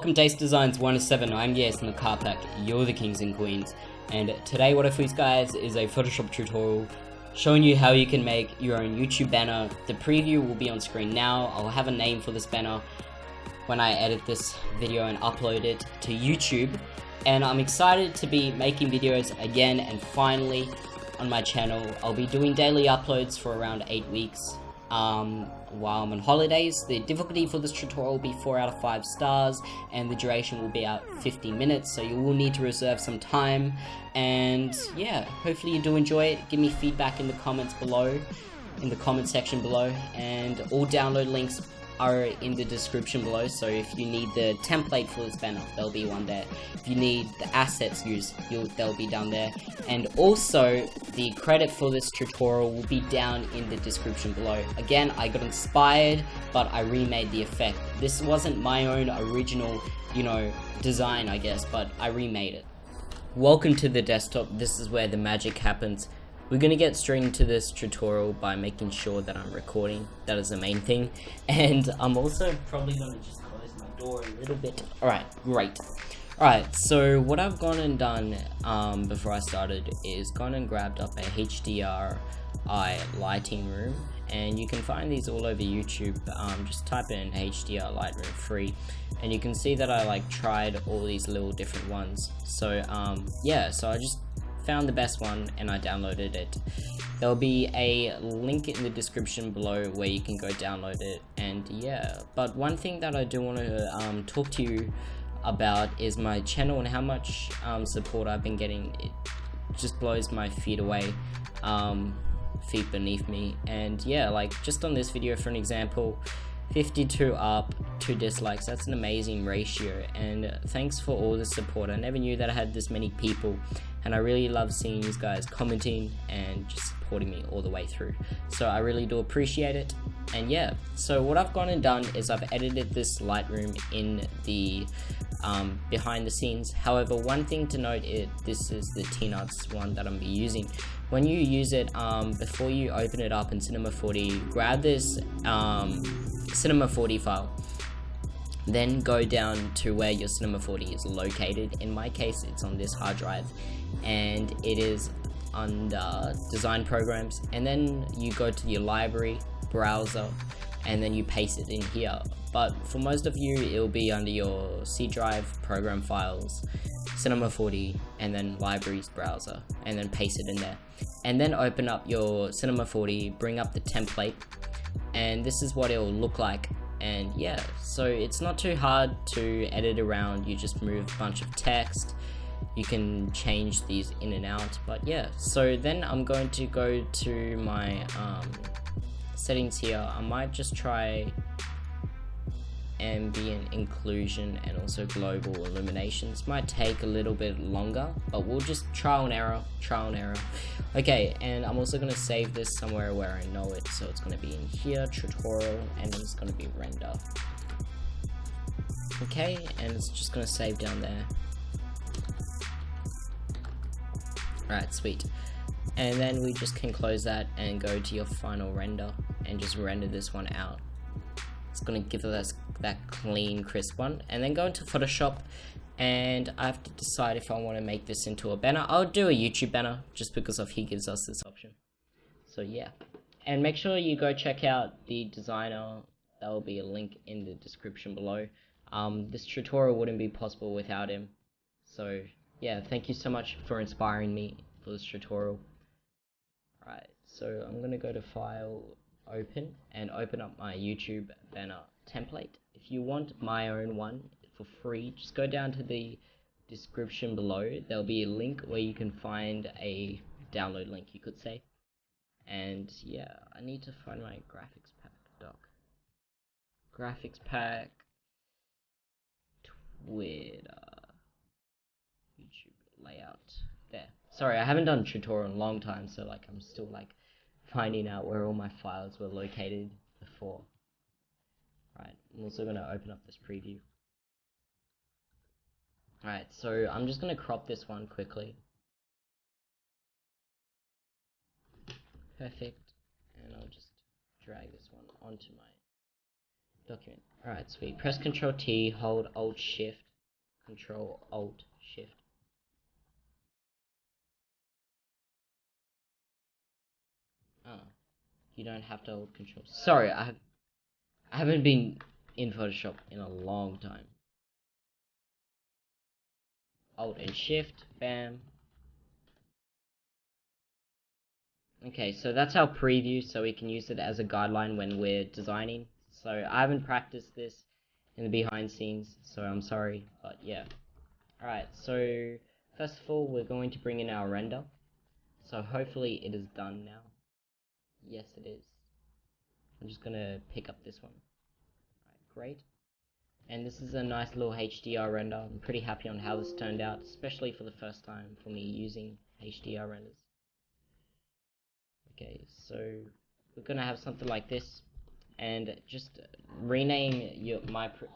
welcome to Ace Designs 107. I'm Yes in the car pack. You're the kings and queens. And today what I for you guys is a Photoshop tutorial showing you how you can make your own YouTube banner. The preview will be on screen now. I'll have a name for this banner when I edit this video and upload it to YouTube. And I'm excited to be making videos again and finally on my channel. I'll be doing daily uploads for around 8 weeks. While I'm on holidays. The difficulty for this tutorial will be 4 out of 5 stars, and the duration will be about 15 minutes, so you will need to reserve some time. And yeah, hopefully you do enjoy it. Give me feedback in the comments below, in the comment section below, and all download links are in the description below. So if you need the template for this banner, there'll be one there. If you need the assets used, they'll be down there. And also the credit for this tutorial will be down in the description below. Again, I got inspired, but I remade the effect. This wasn't my own original, design, I guess, but I remade it. Welcome to the desktop. This is where the magic happens. We're going to get straight into this tutorial by making sure that I'm recording. That is the main thing. And I'm also probably going to just close my door a little bit. Alright, great. Alright, so what I've gone and done before I started is gone and grabbed up a HDRI lighting room. And you can find these all over YouTube. Just type in HDR Lightroom free, and you can see that I tried all these little different ones. So yeah, so I just found the best one and I downloaded it. There'll be a link in the description below where you can go download it. And yeah, but one thing that I do want to talk to you about is my channel and how much support I've been getting. It just blows my feet away, feet beneath me. And yeah, just on this video for an example, 52 up, 2 dislikes. That's an amazing ratio, and thanks for all the support. I never knew that I had this many people, and I really love seeing you guys commenting and just supporting me all the way through. So I really do appreciate it. And yeah, so what I've gone and done is I've edited this Lightroom in the behind the scenes. However, one thing to note is this is the T-Nuts one that I'm using. When you use it, before you open it up in Cinema 4D, grab this Cinema 4D file, then go down to where your Cinema 4D is located. In my case, it's on this hard drive, and it is under Design Programs, and then you go to your library browser, and then you paste it in here. But for most of you, it'll be under your C drive, Program Files, Cinema 4D, and then Libraries browser, and then paste it in there. And then open up your Cinema 4D, bring up the template, and this is what it will look like. And yeah, so it's not too hard to edit around. You just move a bunch of text. You can change these in and out. But yeah, so then I'm going to go to my settings here. I might just try ambient inclusion and also global illuminations. Might take a little bit longer, but we'll just trial and error. Okay, and I'm also going to save this somewhere where I know it, so it's going to be in here, tutorial, and it's going to be render. Okay, and it's just going to save down there. Alright, sweet. And then we just can close that and go to your final render and just render this one out. It's going to give us that clean, crisp one. And then go into Photoshop, and I have to decide if I want to make this into a banner. I'll do a YouTube banner just because he gives us this option. So yeah, and make sure you go check out the designer. There will be a link in the description below. This tutorial wouldn't be possible without him. So yeah, thank you so much for inspiring me for this tutorial. Alright, so I'm going to go to File, Open, and open up my YouTube banner template. If you want my own one for free, just go down to the description below. There'll be a link where you can find a download link, you could say. And yeah, I need to find my graphics pack doc. Graphics pack, Twitter, YouTube layout. There. Sorry, I haven't done a tutorial in a long time, so I'm still finding out where all my files were located before. Right, I'm also going to open up this preview. Alright, so I'm just going to crop this one quickly. Perfect. And I'll just drag this one onto my document. Alright, sweet. Press Control T, hold Alt Shift, Control Alt Shift. Oh, you don't have to hold Control. Sorry, I haven't been in Photoshop in a long time. Alt and Shift, bam. Okay, so that's our preview, so we can use it as a guideline when we're designing. So I haven't practiced this in the behind scenes, so I'm sorry, but yeah. Alright, so first of all, we're going to bring in our render. So hopefully it is done now. Yes, it is. I'm just gonna pick up this one. Alright, great. And this is a nice little HDR render. I'm pretty happy on how this turned out, especially for the first time for me using HDR renders. Okay, so we're gonna have something like this, and just rename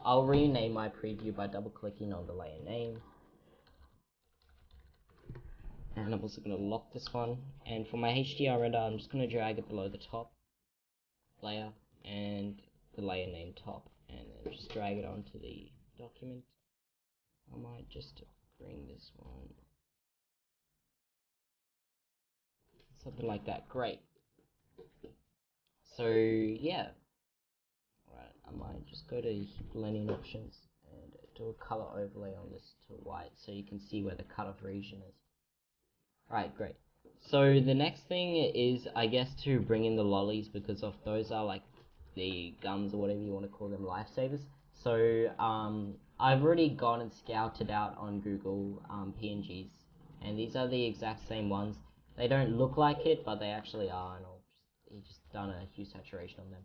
I'll rename my preview by double clicking on the layer name, and I'm also gonna lock this one. And for my HDR render, I'm just gonna drag it below the top layer and the layer name top, and then just drag it onto the document. I might just bring this one, something like that. Great. So yeah, right, I might just go to blending options and do a color overlay on this to white so you can see where the cutoff region is. Alright, great. So the next thing is, I guess, to bring in the lollies, because of those are like the guns or whatever you want to call them, lifesavers. So I've already gone and scouted out on Google PNGs, and these are the exact same ones. They don't look like it, but they actually are, and he's just done a hue saturation on them.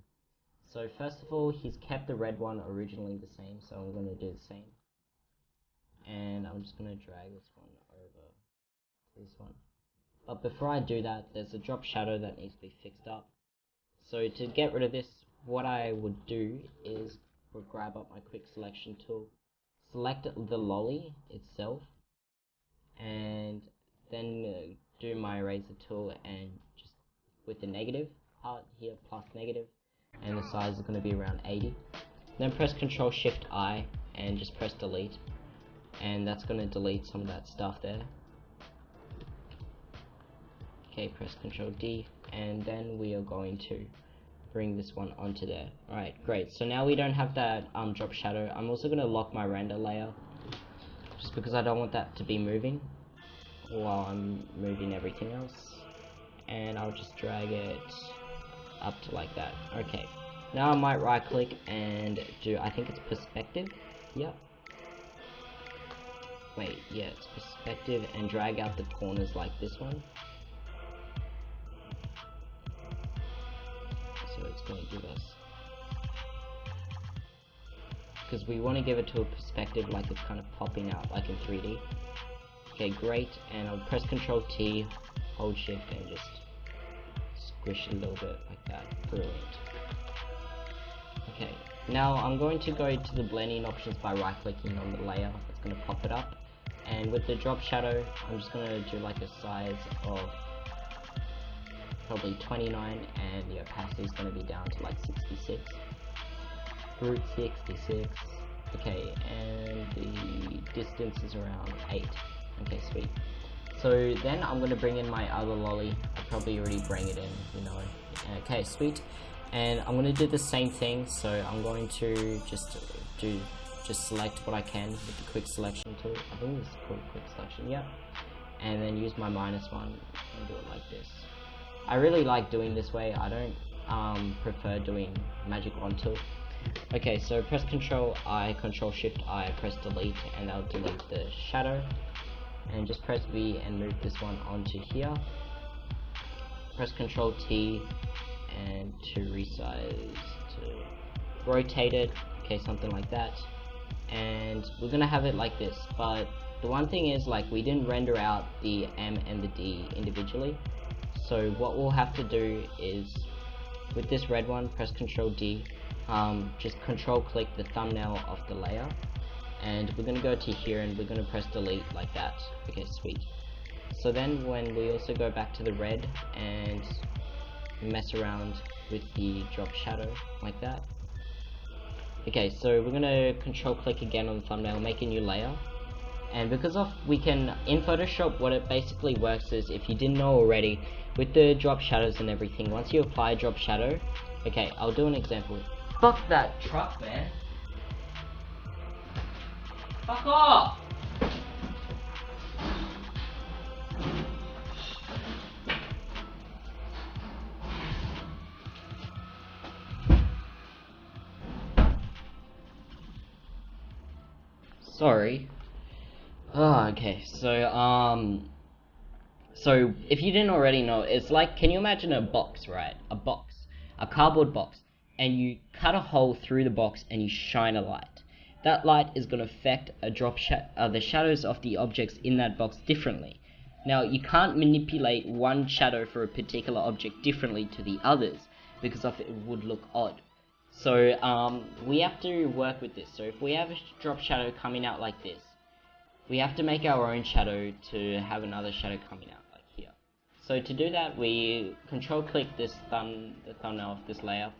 So first of all, he's kept the red one originally the same, so I'm going to do the same. And I'm just going to drag this one over to this one. But before I do that, there's a drop shadow that needs to be fixed up. So to get rid of this, what I would do is grab up my quick selection tool, select the lolly itself, and then do my eraser tool, and just with the negative part here, plus negative, and the size is going to be around 80. Then press Ctrl Shift I and just press delete, and that's going to delete some of that stuff there. Okay, press Ctrl D, and then we are going to bring this one onto there. Alright, great. So now we don't have that drop shadow. I'm also going to lock my render layer, just because I don't want that to be moving while I'm moving everything else. And I'll just drag it up to like that. Okay. Now I might right click and do, I think it's perspective. Yep. Wait, yeah, it's perspective, and drag out the corners like this one. So it's going to give us, because we want to give it to a perspective like it's kind of popping out like in 3D. Okay, great. And I'll press Ctrl T, hold Shift, and just squish it a little bit like that. Brilliant. Okay, now I'm going to go to the blending options by right clicking on the layer. It's going to pop it up, and with the drop shadow, I'm just going to do like a size of probably 29, and the opacity is going to be down to like 66. Root 66. Okay, and the distance is around 8. Okay, sweet. So then I'm going to bring in my other lolly. I probably already bring it in, you know. Okay, sweet. And I'm going to do the same thing. So I'm going to just select what I can with the quick selection tool. I think it's called quick selection, yeah. And then use my -1 and do it like this. I really like doing this way. I don't prefer doing magic wand tool. Okay, so press Ctrl I, Ctrl Shift I, press delete, and that'll delete the shadow. And just press V and move this one onto here. Press Ctrl T and to resize, to rotate it. Okay, something like that. And we're gonna have it like this. But the one thing is, like, we didn't render out the M and the D individually. So what we'll have to do is, with this red one, press Ctrl D, just control click the thumbnail of the layer, and we're going to go to here and we're going to press delete like that. Okay, sweet. So then when we also go back to the red and mess around with the drop shadow like that, Okay, so we're gonna control click again on the thumbnail, make a new layer. And because we can, in Photoshop, what it basically works is, if you didn't know already, with the drop shadows and everything, once you apply a drop shadow, okay, I'll do an example. Fuck that truck, man. Fuck off! Sorry. Oh, okay, so if you didn't already know, it's like, can you imagine a box, right? A cardboard box, and you cut a hole through the box and you shine a light. That light is going to affect the shadows of the objects in that box differently. Now, you can't manipulate one shadow for a particular object differently to the others, because of it would look odd. So we have to work with this. So if we have a drop shadow coming out like this, we have to make our own shadow to have another shadow coming out like here. So to do that, we control click the thumbnail of this layer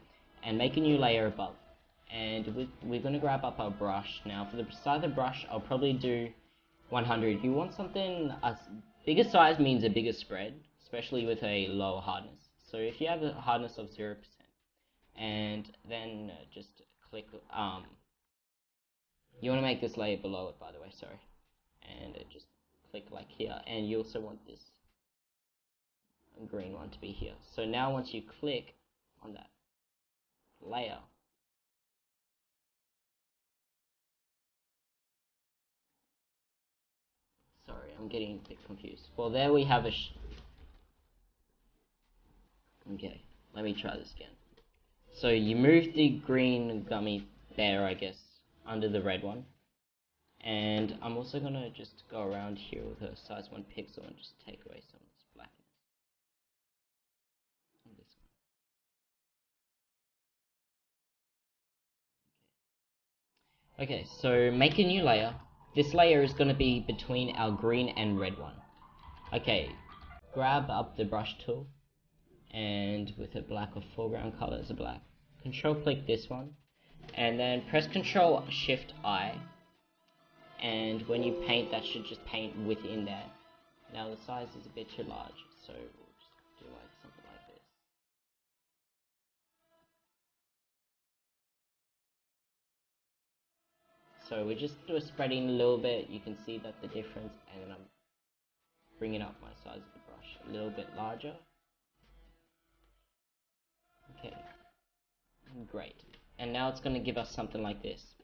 and make a new layer above. And we're going to grab up our brush. Now for the size of the brush, I'll probably do 100. You want something, a bigger size means a bigger spread, especially with a lower hardness. So if you have a hardness of 0%, and then just click, you want to make this layer below it, by the way, sorry. And just click like here, and you also want this green one to be here. So now once you click on that layer, sorry, I'm getting a bit confused. Well, there we have a okay, let me try this again. So you move the green gummy bear, I guess, under the red one. And I'm also gonna just go around here with a size 1 pixel and just take away some of this blackness. And this one. Okay, so make a new layer. This layer is gonna be between our green and red one. Okay, grab up the brush tool, and with a black or foreground color as a black, control click this one, and then press Control Shift I. And when you paint, that should just paint within there. Now the size is a bit too large, so we'll just do like something like this. So we just do a spreading a little bit. You can see that the difference, and then I'm bringing up my size of the brush a little bit larger. Okay, great. And now it's going to give us something like this.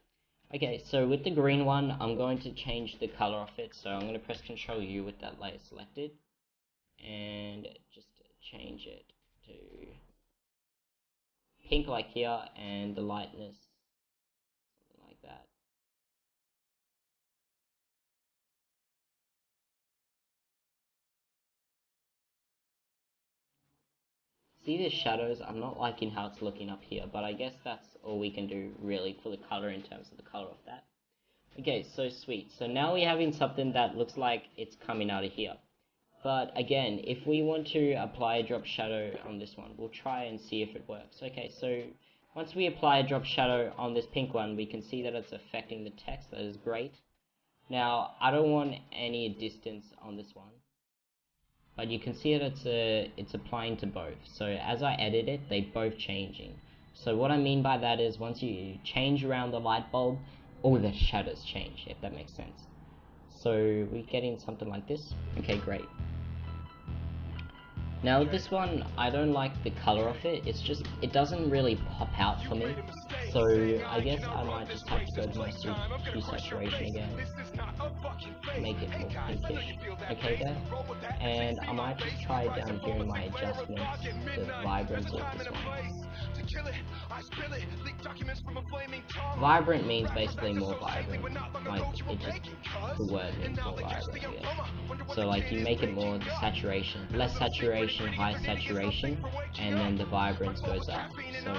Okay, so with the green one, I'm going to change the color of it. So I'm going to press Ctrl U with that layer selected, and just change it to pink like here, and the lightness something like that. See the shadows? I'm not liking how it's looking up here, but I guess that's all we can do really for the color in terms of the color of that. Okay, so sweet. So now we're having something that looks like it's coming out of here. But again, if we want to apply a drop shadow on this one, we'll try and see if it works. Okay, so once we apply a drop shadow on this pink one, we can see that it's affecting the text. That is great. Now, I don't want any distance on this one, but you can see that it's applying to both. So as I edit it, they both changing. So what I mean by that is, once you change around the light bulb, all the shadows change, if that makes sense. So we're getting something like this. Okay, great. Now this one, I don't like the color of it. It's just, it doesn't really pop out for me. So I guess I might just have to go to my hue saturation again, make it more pinkish. Okay there. And I might just try down here in my adjustments, the vibrance of this one. Vibrant means basically more vibrant. Like, it just, the word means more vibrant, I guess. So like, you make it more saturation, less saturation, high saturation, and then the vibrance goes up. So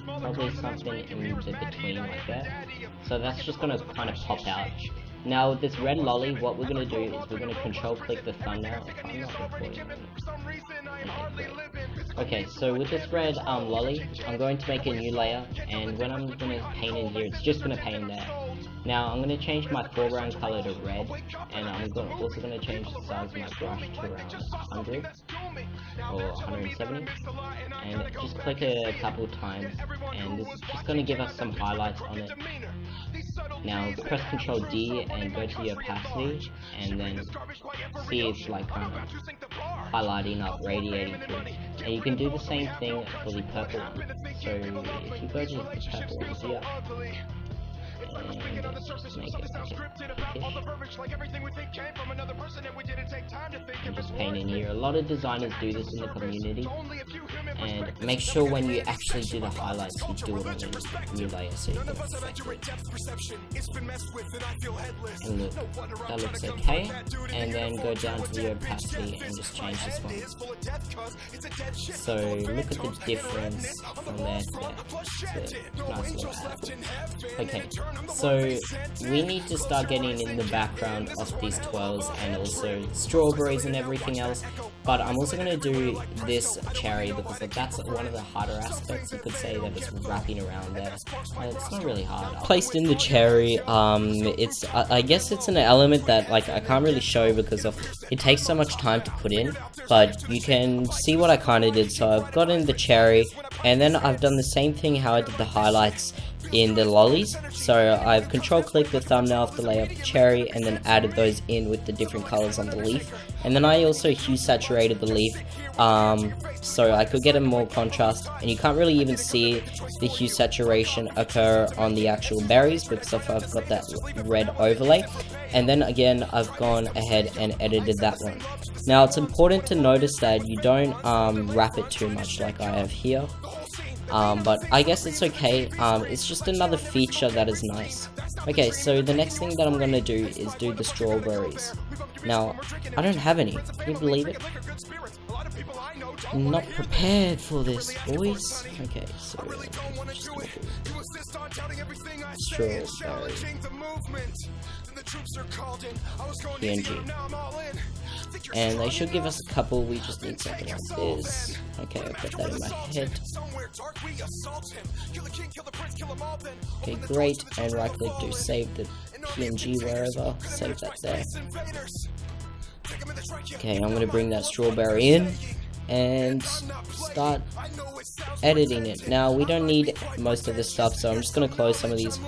probably something in between like that. So that's just gonna kind of pop out. Now with this red lolly, what we're gonna do is we're gonna control click the thumbnail. If I'm not recording, okay, great. Okay, so with this red lolly, I'm going to make a new layer, and when I'm going to paint in here, it's just going to paint there. Now I'm going to change my foreground color to red, and I'm also going to change the size of my brush to around 100 or 170, and just click it a couple times, and this is just going to give us some highlights on it. Now press Ctrl D and go to the opacity, and then see it's like kind of highlighting up, radiating through. And you can do the same thing for the purple one. So if you go to the purple one here, and just make it and just paint in here. A lot of designers do this in the community, and make sure when you actually do the highlights you do it on a new layer so you can affect it. And look, that looks okay, and then go down to the opacity and just change this one. So look at the difference from there to there. It's a nice little circle. Okay, so we need to start getting in the background of these twirls and also strawberries and everything else, but I'm also going to do this cherry because that's one of the harder aspects. You could say that it's wrapping around there. It's not really hard. Placed in the cherry, it's I guess it's an element that like I can't really show because of it takes so much time to put in, but you can see what I kind of did. So I've got in the cherry, and then I've done the same thing how I did the highlights in the lollies. So I've control clicked the thumbnail of the layer of the cherry and then added those in with the different colors on the leaf, and then I also hue saturated the leaf so I could get a more contrast, and you can't really even see the hue saturation occur on the actual berries because I've got that red overlay. And then again I've gone ahead and edited that one. Now it's important to notice that you don't wrap it too much like I have here. But I guess it's okay. It's just another feature that is nice. Okay, so the next thing that I'm gonna do is do the strawberries. Now, I don't have any. Can you believe it? I'm not prepared for this, boys. Okay, so just gonna do strawberry PNG. And they should give us a couple, we just need something like this. Okay, I've got that in my head. Okay, great, and right click to save the PNG wherever, save that there. Okay, I'm gonna bring that strawberry in and start editing it. Now, we don't need most of this stuff, so I'm just gonna close some of these.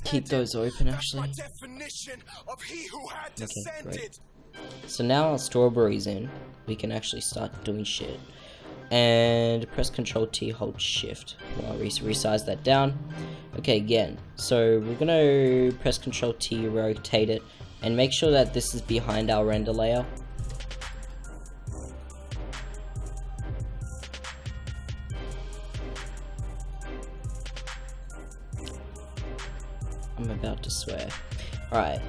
Keep those open actually. Okay, great. So now our strawberries in, we can actually start doing shit. And press Ctrl T, hold Shift. I'll resize that down. Okay, again. So we're gonna press Ctrl T, rotate it, and make sure that this is behind our render layer. I'm about to swear. Alright.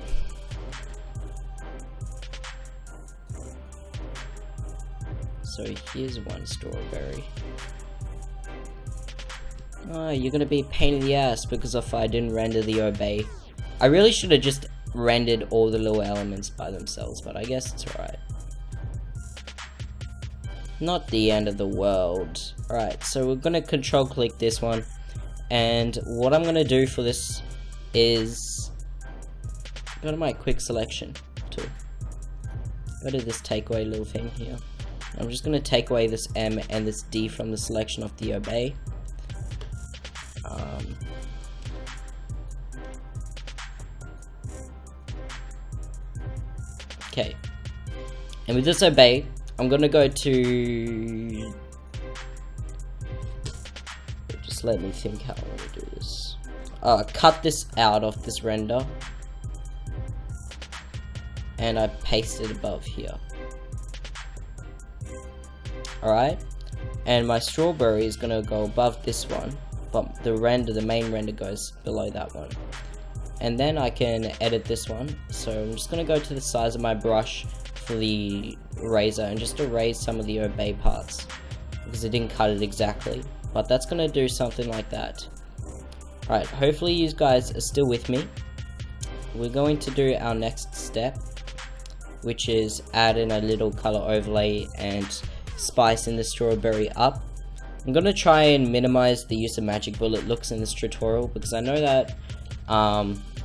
So here's one strawberry. Oh, you're gonna be a pain in the ass because if I didn't render the obey. I really should have just rendered all the little elements by themselves, but I guess it's alright. Not the end of the world. Alright, so we're gonna control click this one, and what I'm gonna do for this is go to my quick selection tool, go to this take away little thing here. I'm just going to take away this M and this D from the selection of the obey. Okay, and with this obey I'm going to go to, just let me think how I want to do this. Cut this out of this render, and I paste it above here. Alright, and my strawberry is going to go above this one, but the main render goes below that one. And then I can edit this one, so I'm just going to go to the size of my brush for the eraser and just erase some of the obey parts, because I didn't cut it exactly, but that's going to do something like that. Alright, hopefully you guys are still with me. We're going to do our next step, which is add in a little color overlay and spice in the strawberry up. I'm gonna try and minimize the use of magic bullet looks in this tutorial because I know that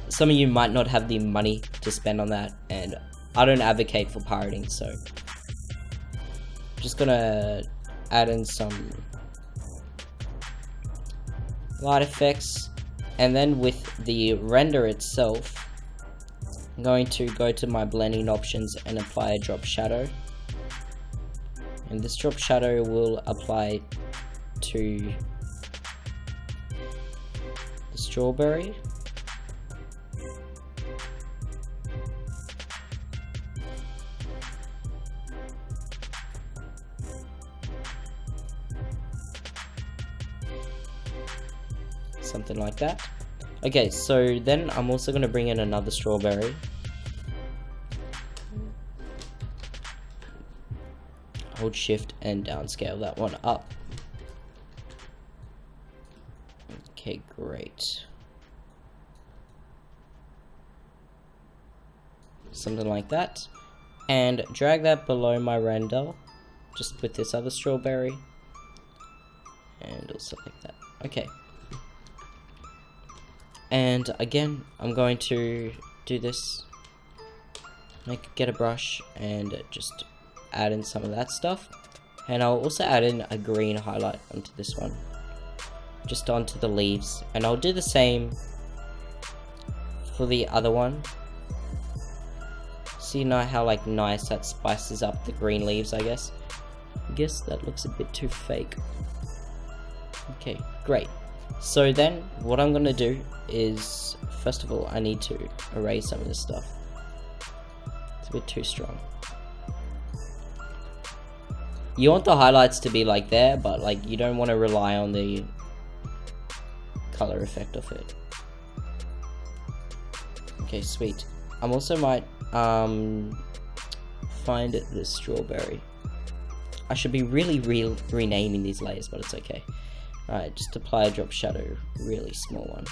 some of you might not have the money to spend on that, and I don't advocate for pirating, so I'm just gonna add in some light effects, and then with the render itself I'm going to go to my blending options and apply a drop shadow, and this drop shadow will apply to the strawberry. Something like that. Okay, so then I'm also going to bring in another strawberry. Hold shift and downscale that one up. Okay, great. Something like that. And drag that below my render, just with this other strawberry. And also like that. Okay. And again, I'm going to do this, get a brush and just add in some of that stuff. And I'll also add in a green highlight onto this one, just onto the leaves. And I'll do the same for the other one. See now how nice that spices up the green leaves, I guess. That looks a bit too fake. Okay, great. So then what I'm going to do is, first of all, I need to erase some of this stuff. It's a bit too strong. You want the highlights to be there, but you don't want to rely on the color effect of it. Okay, sweet. I'm also might find the strawberry. I should be really renaming these layers, but it's okay. Alright, just apply a drop shadow, really small one.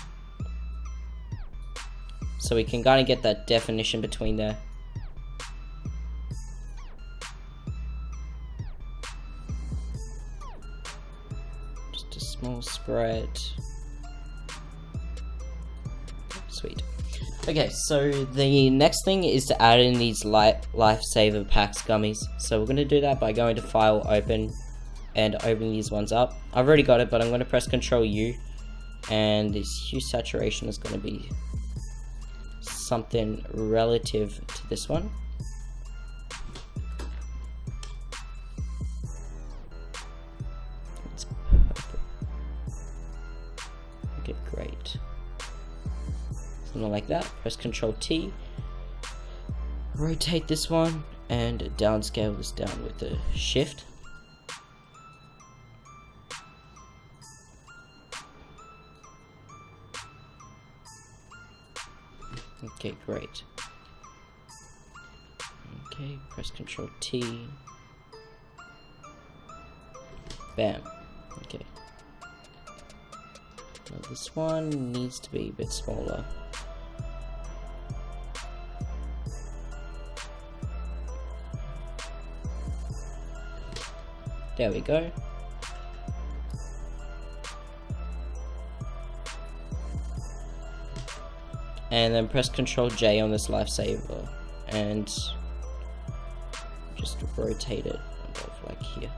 So we can kind of get that definition between there. Just a small spread. Sweet. Okay, so the next thing is to add in these Lifesaver packs gummies. So we're going to do that by going to File, Open, and open these ones up. I've already got it, but I'm going to press Ctrl U, and this hue saturation is going to be something relative to this one. It's purple. Okay, great. Something like that. Press Ctrl T, rotate this one, and downscale this down with the shift. Okay, great. Okay, press Ctrl T. Bam. Okay. Now this one needs to be a bit smaller. There we go. And then press Ctrl J on this Lifesaver and just rotate it above here.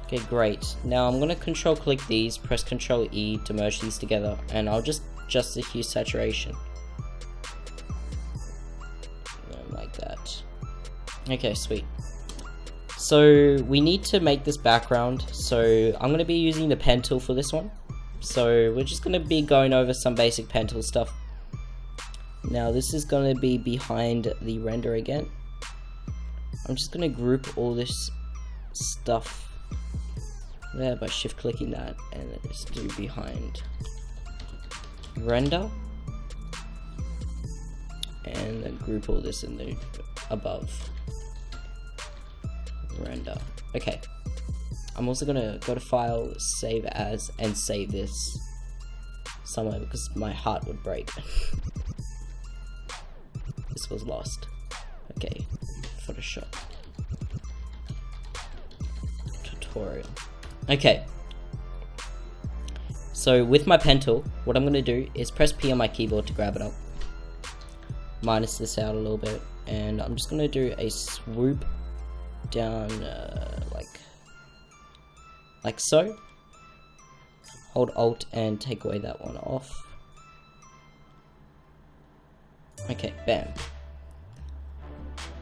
Okay, great. Now I'm going to Control click these, press Ctrl E to merge these together, and I'll just adjust the hue saturation. Like that. Okay, sweet. So we need to make this background, so I'm going to be using the pen tool for this one. So we're just going to be going over some basic pen tool stuff. Now this is going to be behind the render again. I'm just going to group all this stuff there by shift clicking that, and then just do behind render, and then group all this in the above render. Okay. I'm also gonna go to File, Save As, and save this somewhere because my heart would break. this was lost. Okay, Photoshop tutorial. Okay, so with my pen tool, what I'm going to do is press P on my keyboard to grab it up, minus this out a little bit, and I'm just going to do a swoop down like so. Hold Alt and take away that one off. Okay, bam.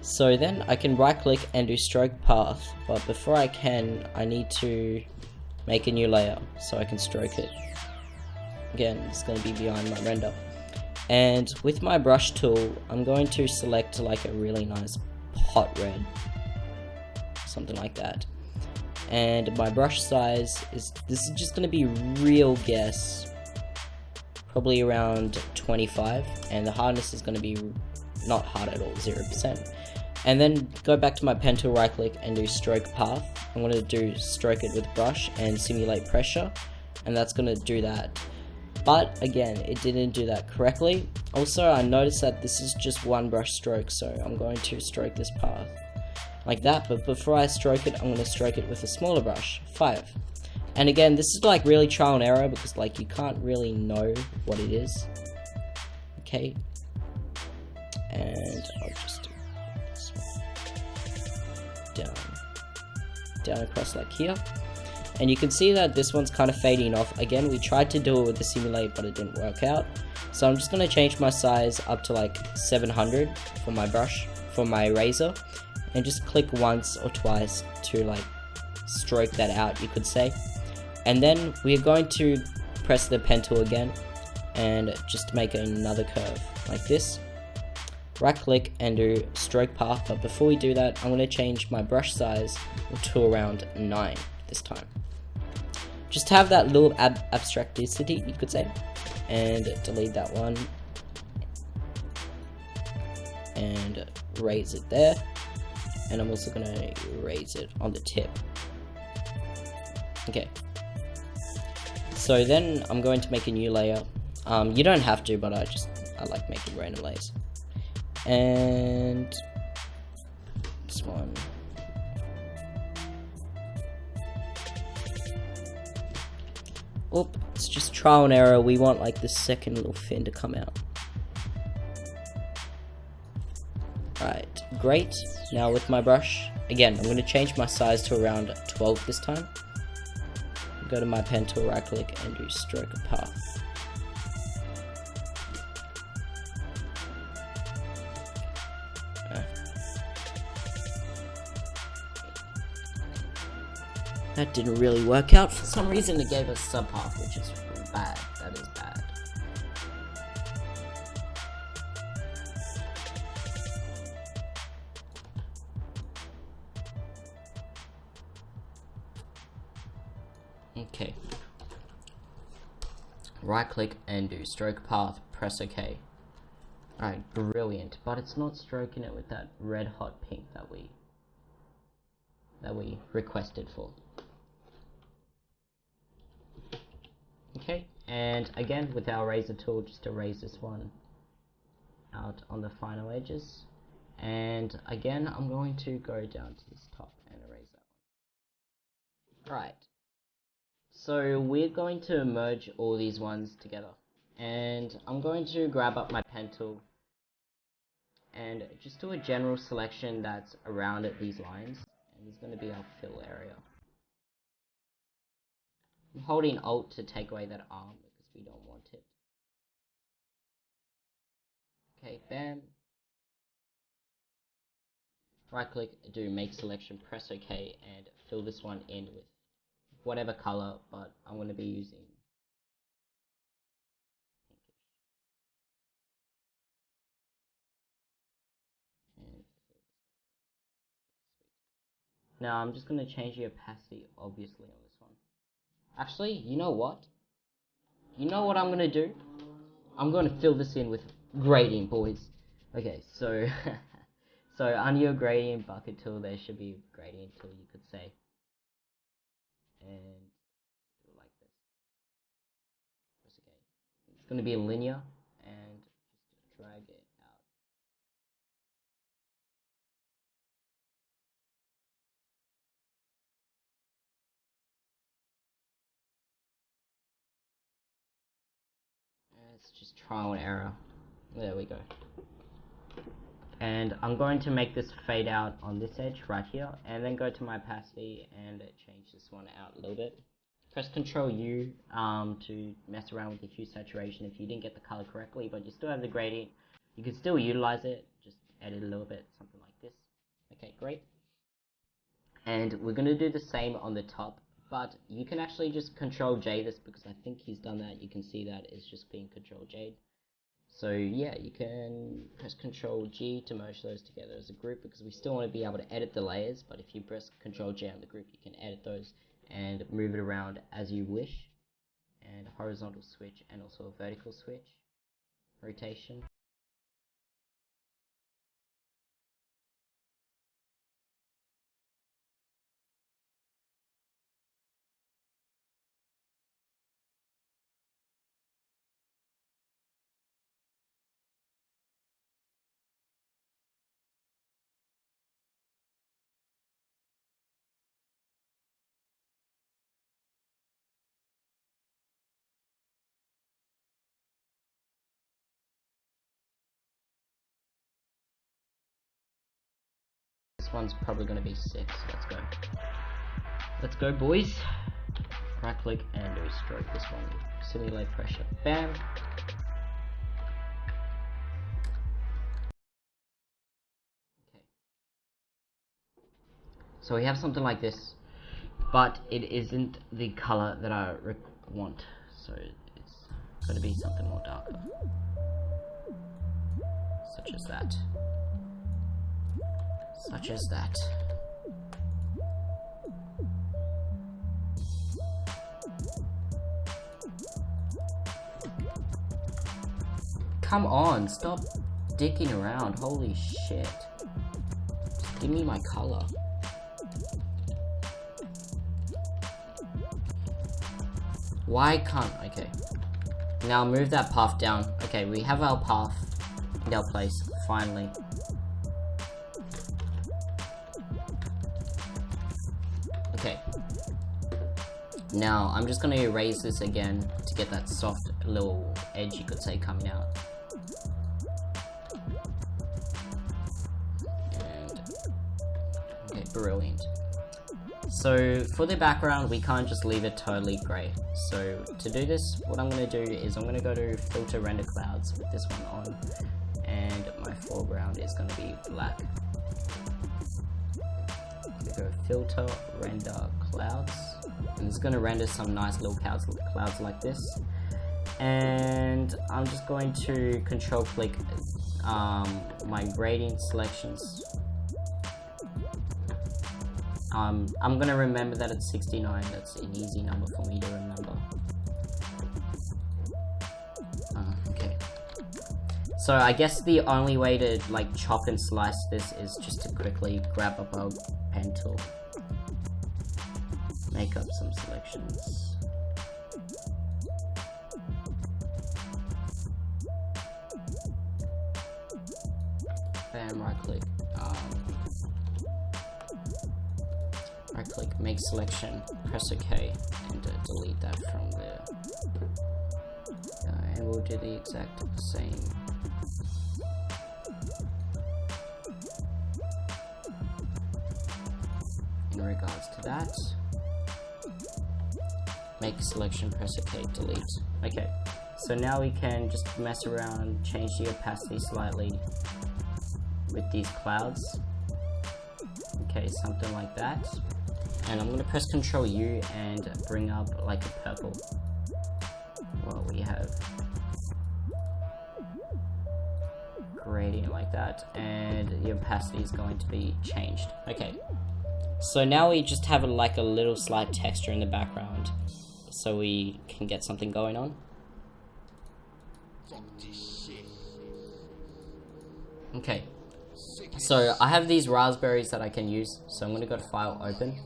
So then I can right click and do stroke path, but before I can, I need to make a new layer so I can stroke it. Again, it's going to be behind my render. And with my brush tool, I'm going to select like a really nice hot red, something like that. And my brush size this is just going to be real guess, probably around 25, and the hardness is going to be not hard at all, 0%. And then go back to my pen tool, right click and do stroke path. I'm going to do stroke it with brush and simulate pressure, and that's going to do that. But again, it didn't do that correctly. Also, I noticed that this is just one brush stroke, so I'm going to stroke this path like that. But before I stroke it, I'm going to stroke it with a smaller brush, 5. And again, this is like really trial and error because like you can't really know what it is. Okay, and I'll just do this one down across like here. And you can see that this one's kind of fading off. Again, we tried to do it with the simulate, but it didn't work out. So I'm just going to change my size up to like 700 for my brush, for my eraser, and just click once or twice to like stroke that out, you could say. And then we're going to press the pen tool again and just make another curve like this. Right click and do stroke path, but before we do that, I'm going to change my brush size to around 9 this time. Just have that little abstracticity, you could say, and delete that one and raise it there. And I'm also going to raise it on the tip. Okay. So then I'm going to make a new layer. You don't have to, but I like making random layers. And this one. Oop, it's just trial and error. We want like the second little fin to come out. Right, great. Now with my brush, again, I'm going to change my size to around 12 this time. Go to my pen tool, right click and do stroke path. That didn't really work out. For some reason it gave us subpath, which is bad. That is bad. Okay. Right click and do stroke path, press OK. Alright, brilliant. But it's not stroking it with that red hot pink that we requested for. Okay, and again with our eraser tool, just erase this one out on the final edges. And again, I'm going to go down to this top and erase that one. Right. So we're going to merge all these ones together. And I'm going to grab up my pen tool and just do a general selection that's around these lines. And there's going to be our fill area. I'm holding Alt to take away that arm because we don't want it. Okay, bam. Right click, do make selection, press OK, and fill this one in with whatever color, but I'm going to be using pinkish. Now I'm just going to change the opacity, obviously, on this one. Actually, you know what? You know what I'm going to do? I'm going to fill this in with gradient, boys. Okay, so so under your gradient bucket tool, there should be a gradient tool, you could say. And do it like this. Press OK. It's going to be linear, and just drag it out. It's just trial and error. There we go. And I'm going to make this fade out on this edge right here, and then go to my opacity and change this one out a little bit. Press Ctrl U to mess around with the hue saturation if you didn't get the color correctly, but you still have the gradient. You can still utilize it, just edit a little bit, something like this. Okay, great. And we're going to do the same on the top, but you can actually just Ctrl J this, because I think he's done that. You can see that it's just being Ctrl J. So yeah, you can press Ctrl G to merge those together as a group, because we still want to be able to edit the layers, but if you press Ctrl J on the group, you can edit those and move it around as you wish. And horizontal switch, and also a vertical switch, rotation. This one's probably going to be 6. Let's go. Let's go, boys. Right click and do stroke this one. Simulate pressure. Bam. Okay. So we have something like this, but it isn't the color that I want. So it's going to be something more darker, such as that. Such as that. Come on, stop dicking around. Holy shit. Just give me my color. Why can't... Okay. Now move that path down. Okay, we have our path in our place, finally. Okay. Now, I'm just going to erase this again to get that soft little edge, you could say, coming out. And, okay, brilliant. So, for the background, we can't just leave it totally grey. So, to do this, what I'm going to do is I'm going to go to Filter Render Clouds with this one on. And my foreground is going to be black. Go Filter Render Clouds, and it's going to render some nice little clouds like this. And I'm just going to control click my gradient selections. I'm going to remember that it's 69. That's an easy number for me to remember. Okay. So I guess the only way to like chop and slice this is just to quickly grab up a pen tool, make up some selections. And right click, make selection, press OK, and delete that from there. And we'll do the exact same. In regards to that, make selection, press OK, delete. Okay, so now we can just mess around, change the opacity slightly with these clouds. Okay, something like that. And I'm going to press Ctrl U and bring up like a purple. Well, we have gradient like that, and the opacity is going to be changed. Okay. So now we just have like a little slight texture in the background, so we can get something going on. Okay, so I have these raspberries that I can use, so I'm going to go to File, Open,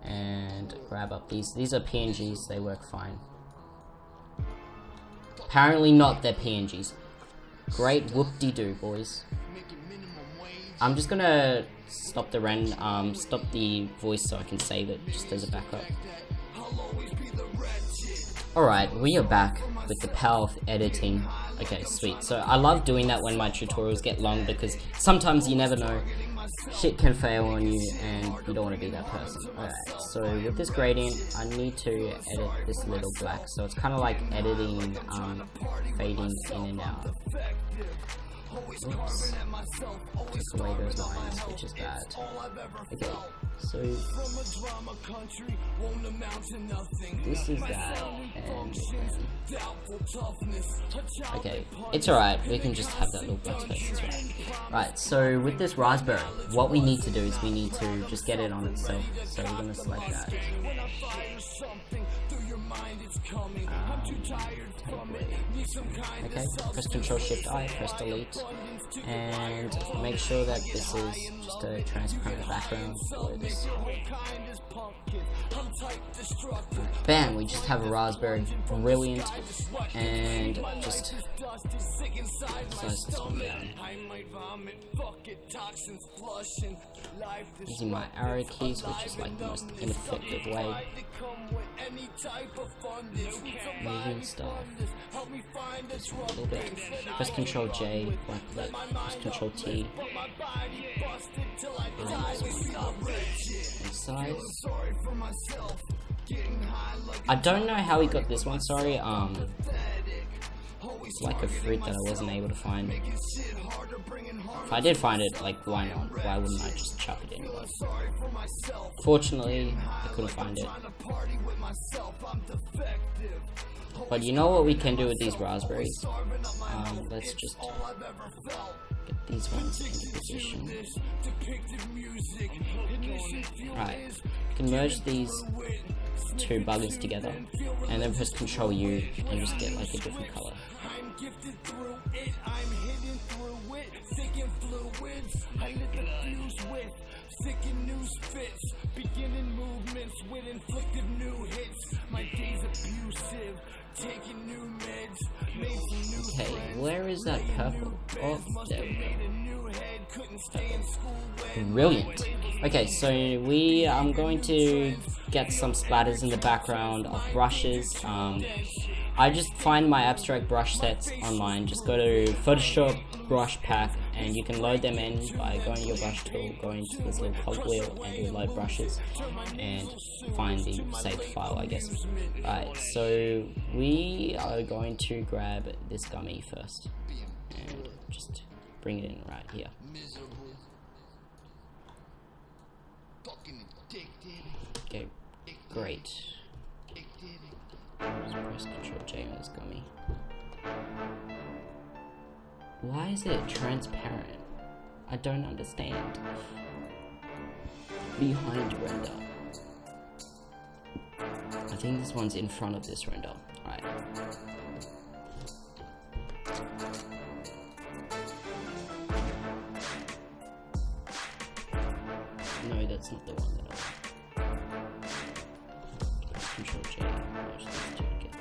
and grab up these. These are PNGs, they work fine. Apparently not, they're PNGs. Great whoop-de-doo, boys. I'm just gonna stop the stop the voice so I can save it just as a backup. Alright, we are back. with the power of editing. Okay, sweet. So I love doing that when my tutorials get long, because sometimes you never know, shit can fail on you and you don't want to be that person. Alright, so with this gradient, I need to edit this little black, so it's kind of like editing fading in and out. Oops. Just away those lines, which is bad. Okay, so this is that, and okay, it's alright, we can just have that little black space, it's right. Right, so with this raspberry, what we need to do is we need to just get it on itself, so we're going to select that. Okay, press Ctrl Shift I, press delete, and make sure that this is just a transparent background. Bam, we just have a raspberry, brilliant, and just size this one down. Using my arrow keys, which is like the most ineffective way. Moving stuff. Just a little bit. Press Ctrl J, right click, press Ctrl T. Size. I don't know how we got this one, sorry. It's like a fruit that I wasn't able to find. If I did find it, like, why not? Why wouldn't I just chuck it in? But fortunately, I couldn't find it. But you know what we can do with these raspberries? Let's just get these ones into position. Right, you can merge these two buggers together, and then press Ctrl U and just get like a different color. Okay, where is that purple? Oh, there we go. Brilliant. Okay, so I'm going to get some splatters in the background of brushes. I just find my abstract brush sets online. Just go to Photoshop brush pack, and you can load them in by going to your brush tool, going to this little cogwheel, and you load brushes and find the saved file, I guess. Right, so we are going to grab this gummy first and just bring it in right here. Okay, great. Just press Ctrl J on this gummy. Why is it transparent? I don't understand. Behind render. I think this one's in front of this render. Alright. No, that's not the one that I want. Control J, merge these two together.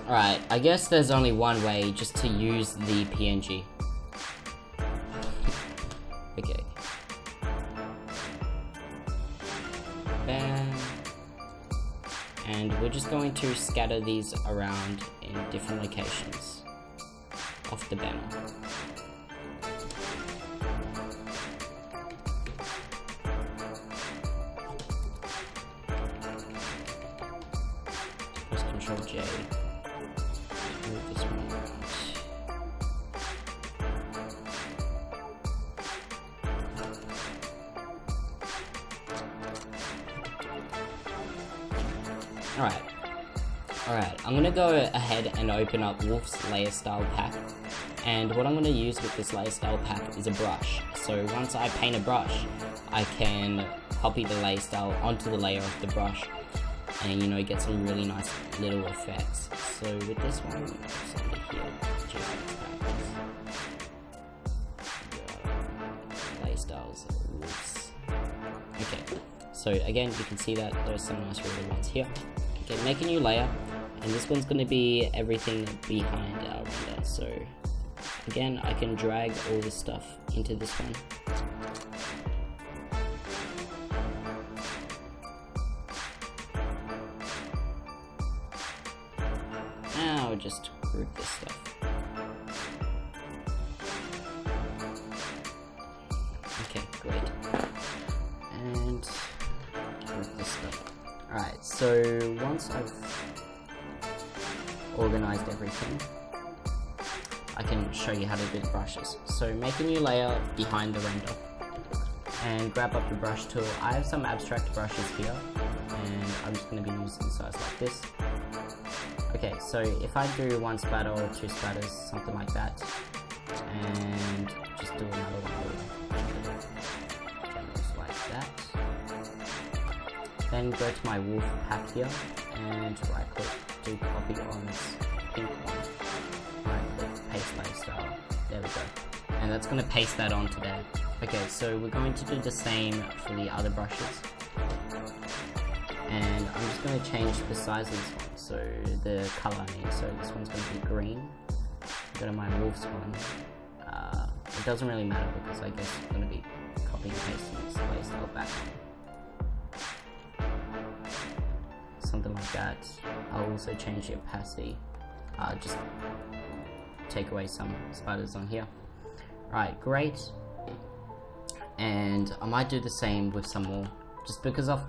Alright, I guess there's only one way, just to use the PNG. Okay. Bam. And we're just going to scatter these around in different locations off the banner. Press Ctrl J. Move this one around. Alright, I'm gonna go ahead and open up Wolf's layer style pack, and what I'm gonna use with this layer style pack is a brush. So once I paint a brush, I can copy the layer style onto the layer of the brush, and you know, get some really nice little effects. So with this one, it's over here, layer styles, Wolf's. Okay, so again, you can see that there's some nice little ones here. Okay, make a new layer, and this one's going to be everything behind our render. So again, I can drag all this stuff into this one. Now just group this stuff. Okay, great. And group this stuff. Alright, so once I've organized everything, I can show you how to do the brushes. So make a new layer behind the render and grab up the brush tool. I have some abstract brushes here and I'm just going to be using size like this. Okay, so if I do one splatter or two splatters, something like that, and just do another one just like that. Then go to my wolf pack here and right click, do copy on this pink one. Right click, paste layer style. There we go. And that's going to paste that onto there. Okay, so we're going to do the same for the other brushes. And I'm just going to change the size of this one, so the color I mean, so this one's going to be green. Go to my wolf's one. It doesn't really matter because I guess it's going to be copying and pasting this layer style back. Something like that. I'll also change the opacity. Just take away some spiders on here. Right, great. And I might do the same with some more, just because of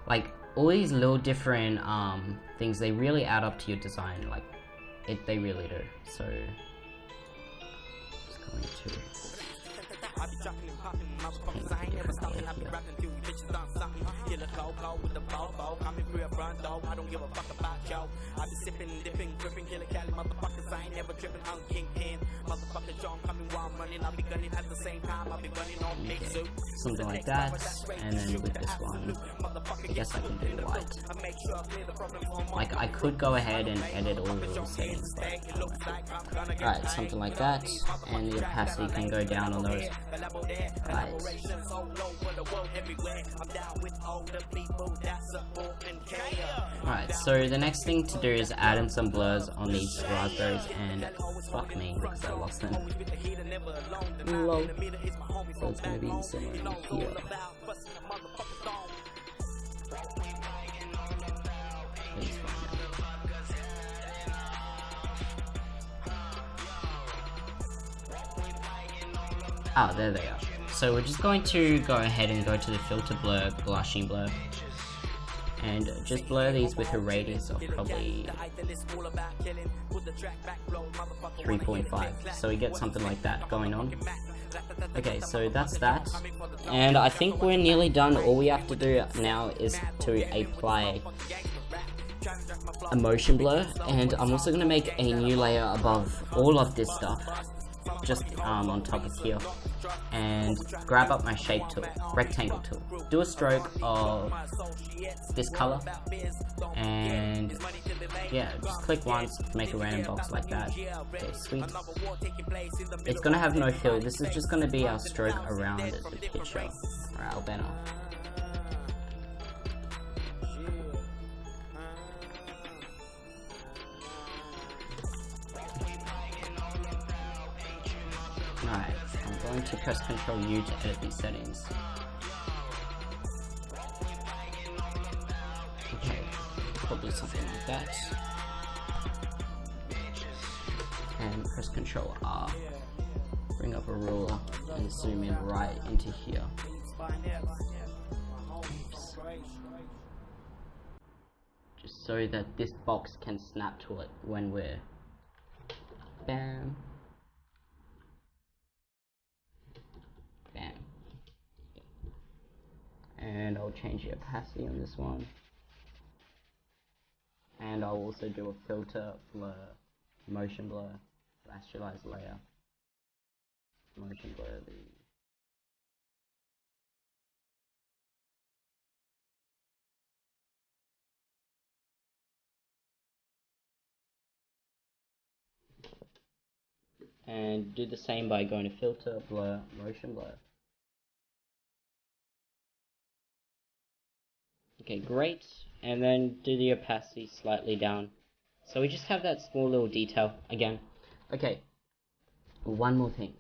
like all these little different things, they really add up to your design, like they really do. So just going to something like that, and then with this one, I guess I can do white. Like I could go ahead and edit all the little settings, but right, something like that, and the opacity can go down on those. Right. Alright, so the next thing to do is add in some blurs on these raspberries, and fuck me because I lost them. Lol. So it's going to be similar here. Ah, there they are. So we're just going to go ahead and go to the filter blur, blushing blur, and just blur these with a radius of probably 3.5, so we get something like that going on. Okay, so that's that, and I think we're nearly done. All we have to do now is to apply a motion blur, and I'm also going to make a new layer above all of this stuff, just on top of here, and grab up my shape tool, rectangle tool, do a stroke of this color, and yeah, just click once, make a random box like that. Okay, sweet. It's gonna have no fill, this is just gonna be our stroke around the picture, or our banner. Alright, I'm going to press Ctrl U to edit these settings. Okay, probably something like that. And press Ctrl R. Bring up a ruler and zoom in right into here. Oops. Just so that this box can snap to it when we're... Bam. Bam. And I'll change the opacity on this one. And I'll also do a filter, blur, motion blur, rasterlize layer, motion blur the... And do the same by going to filter, blur, motion blur. Okay, great. And then do the opacity slightly down. So we just have that small little detail again. Okay, one more thing.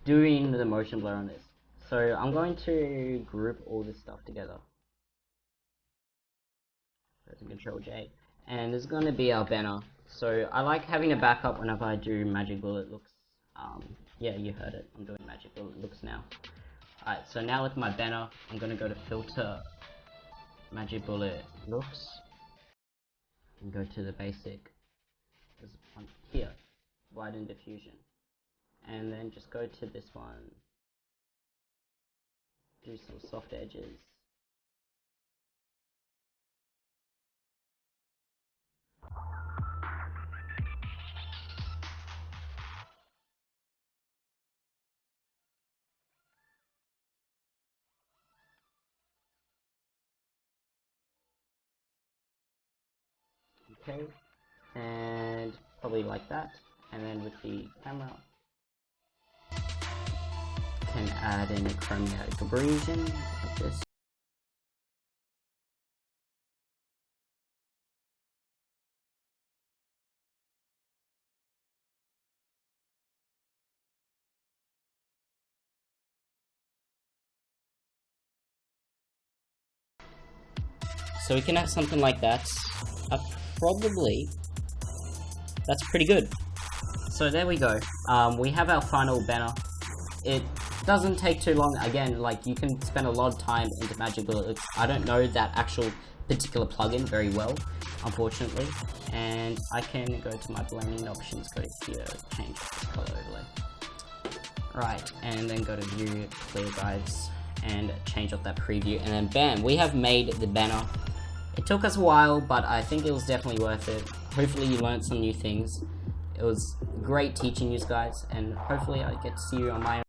Doing the motion blur on this. So I'm going to group all this stuff together. Pressing Control J, and there's going to be our banner. So I like having a backup whenever I do magic bullet looks. Yeah, you heard it. I'm doing magic bullet looks now. Alright, so now with my banner, I'm going to go to filter, magic bullet looks, and go to the basic. There's one here, widen diffusion, and then just go to this one, do some soft edges. Okay, and probably like that, and then with the camera, can add in a chromatic abrasion like this. So we can have something like that. Probably, that's pretty good. So there we go. We have our final banner. It doesn't take too long. Again, like, you can spend a lot of time into Magic Bullet. I don't know that actual particular plugin very well, unfortunately. And I can go to my blending options, go here, change the color overlay. Right, and then go to view, clear guides, and change up that preview, and then bam, we have made the banner. It took us a while, but I think it was definitely worth it. Hopefully you learned some new things. It was great teaching you guys, and hopefully I get to see you on my